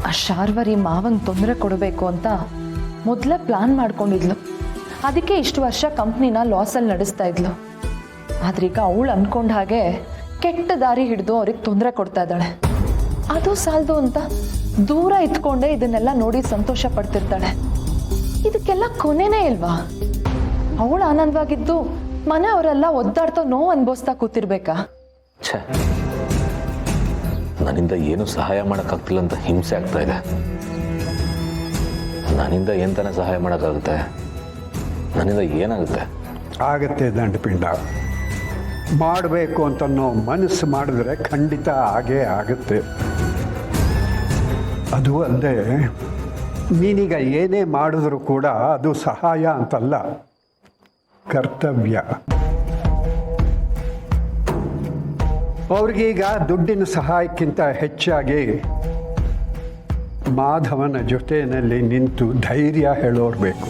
ಆ ಶಾರ್ವರಿ ಮಾವಂಗೆ ತೊಂದರೆ ಕೊಡಬೇಕು ಅಂತ ಮೊದಲೇ ಪ್ಲಾನ್ ಮಾಡ್ಕೊಂಡಿದ್ಲು. ಅದಕ್ಕೆ ಇಷ್ಟು ವರ್ಷ ಕಂಪ್ನಿನ ಲಾಸಲ್ಲಿ ನಡೆಸ್ತಾ ಇದ್ಲು. ಆದ್ರೀಗ ಅವಳು ಅನ್ಕೊಂಡ ಹಾಗೆ ಕೆಟ್ಟ ದಾರಿ ಹಿಡಿದು ಅವ್ರಿಗೆ ತೊಂದರೆ ಕೊಡ್ತಾ ಇದ್ದಾಳೆ. ಅದು ಸಾಲದು ಅಂತ ದೂರ ಇತ್ಕೊಂಡೆ ಇದನ್ನೆಲ್ಲ ನೋಡಿ ಸಂತೋಷ ಪಡ್ತಿರ್ತಾಳೆ. ಇದಕ್ಕೆಲ್ಲ ಕೊನೆನೇ ಇಲ್ವಾ? ಅವಳು ಆನಂದವಾಗಿದ್ದು ಮನೆಯವರೆಲ್ಲ ಒದ್ದಾಡ್ತಾ ನೋವು ಅನ್ಭವಿಸ್ತಾ ಕೂತಿರ್ಬೇಕಾ? ಛೇ, ನನ್ನಿಂದ ಏನು ಸಹಾಯ ಮಾಡೋಕ್ಕಾಗ್ತಿಲ್ಲ ಅಂತ ಹಿಂಸೆ ಆಗ್ತಾ ಇದೆ. ನನ್ನಿಂದ ಏನ್ ತಾನೇ ಸಹಾಯ ಮಾಡೋಕ್ಕಾಗುತ್ತೆ? ನನ್ನಿಂದ ಏನಾಗುತ್ತೆ? ಆಗತ್ತೆ ದಂಡಪಿಂಡ. ಮಾಡಬೇಕು ಅಂತನೋ ಮನಸ್ಸು ಮಾಡಿದ್ರೆ ಖಂಡಿತ ಆಗೇ ಆಗುತ್ತೆ. ಅದು ಅಲ್ಲದೆ ನೀನೀಗ ಏನೇ ಮಾಡಿದ್ರೂ ಕೂಡ ಅದು ಸಹಾಯ ಅಂತಲ್ಲ, ಕರ್ತವ್ಯ. ಅವ್ರಿಗೀಗ ದುಡ್ಡಿನ ಸಹಾಯಕ್ಕಿಂತ ಹೆಚ್ಚಾಗಿ ಮಾಧವನ ಜೊತೆಯಲ್ಲಿ ನಿಂತು ಧೈರ್ಯ ಹೇಳೋರು ಬೇಕು.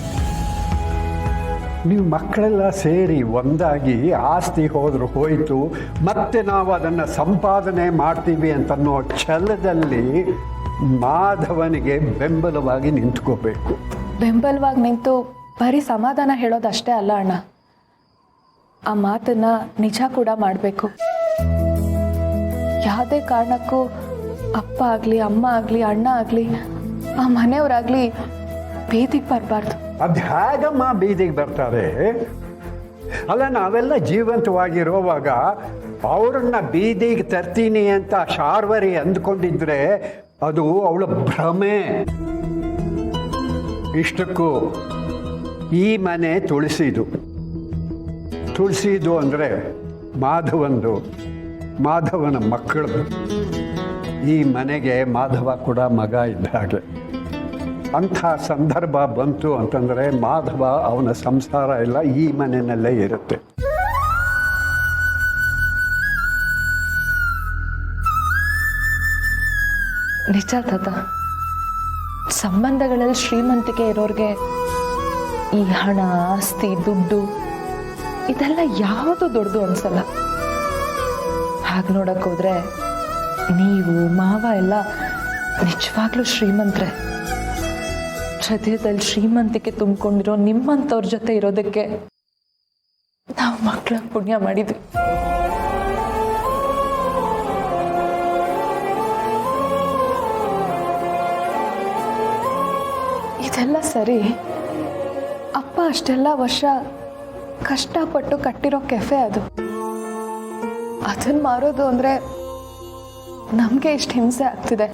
ನೀವು ಮಕ್ಕಳೆಲ್ಲ ಸೇರಿ ಒಂದಾಗಿ ಆಸ್ತಿ ಹೋದ್ರು ಹೋಯಿತು, ಮತ್ತೆ ನಾವು ಅದನ್ನು ಸಂಪಾದನೆ ಮಾಡ್ತೀವಿ ಅಂತನ್ನೋ ಛಲದಲ್ಲಿ ಮಾಧವನಿಗೆ ಬೆಂಬಲವಾಗಿ ನಿಂತ್ಕೋಬೇಕು. ಬೆಂಬಲವಾಗಿ ನಿಂತು ಬರೀ ಸಮಾಧಾನ ಹೇಳೋದಷ್ಟೇ ಅಲ್ಲ ಅಣ್ಣ, ಆ ಮಾತನ್ನ ನಿಜ ಕೂಡ ಮಾಡಬೇಕು. ಯಾವುದೇ ಕಾರಣಕ್ಕೂ ಅಪ್ಪ ಆಗಲಿ, ಅಮ್ಮ ಆಗಲಿ, ಅಣ್ಣ ಆಗಲಿ, ಆ ಮನೆಯವರಾಗಲಿ ಬೀದಿಗೆ ಬರಬಾರ್ದು. ಅದು ಹೇಗಮ್ಮ ಬೀದಿಗೆ ಬರ್ತಾರೆ? ಅಲ್ಲ, ನಾವೆಲ್ಲ ಜೀವಂತವಾಗಿರುವಾಗ ಅವರನ್ನ ಬೀದಿಗೆ ತರ್ತೀನಿ ಅಂತ ಶಾರ್ವರಿ ಅಂದ್ಕೊಂಡಿದ್ರೆ ಅದು ಅವಳ ಭ್ರಮೆ. ಇಷ್ಟಕ್ಕೂ ಈ ಮನೆ ತುಳಸಿದು ಅಂದರೆ ಮಾಧವನ ಮಕ್ಕಳದು. ಈ ಮನೆಗೆ ಮಾಧವ ಕೂಡ ಮಗ ಇದ್ದ ಹಾಗೆ. ಅಂಥ ಸಂದರ್ಭ ಬಂತು ಅಂತಂದರೆ ಮಾಧವ ಅವನ ಸಂಸಾರ ಎಲ್ಲ ಈ ಮನೆಯಲ್ಲೇ ಇರುತ್ತೆ. ನಿಜ ತಾತ, ಸಂಬಂಧಗಳಲ್ಲಿ ಶ್ರೀಮಂತಿಕೆ ಇರೋರಿಗೆ ಈ ಹಣ, ಆಸ್ತಿ, ದುಡ್ಡು ಇದೆಲ್ಲ ಯಾವುದು ದೊಡ್ಡದು ಅನ್ಸಲ್ಲ. ಹಾಗೆ ನೋಡಕ್ ಹೋದ್ರೆ ನೀವು ಮಾವ ಎಲ್ಲ ನಿಜವಾಗ್ಲೂ ಶ್ರೀಮಂತ್ರೆ. ಹೃದಯದಲ್ಲಿ ಶ್ರೀಮಂತಿಕೆ ತುಂಬಿಕೊಂಡಿರೋ ನಿಮ್ಮಂಥವ್ರ ಜೊತೆ ಇರೋದಕ್ಕೆ ನಾವು ಮಕ್ಕಳ ಪುಣ್ಯ ಮಾಡಿದ್ವಿ. ಇದೆಲ್ಲ ಸರಿ, ಅಪ್ಪ ಅಷ್ಟೆಲ್ಲ ವರ್ಷ ಕಷ್ಟಪಟ್ಟು ಕಟ್ಟಿರೋ ಕೆಫೆ ಅದು. ಅದನ್ನ ಮಾರೋದು ಅಂದ್ರೆ ನಮ್ಗೆ ಇಷ್ಟು ಹಿಂಸೆ ಆಗ್ತಿದೆ.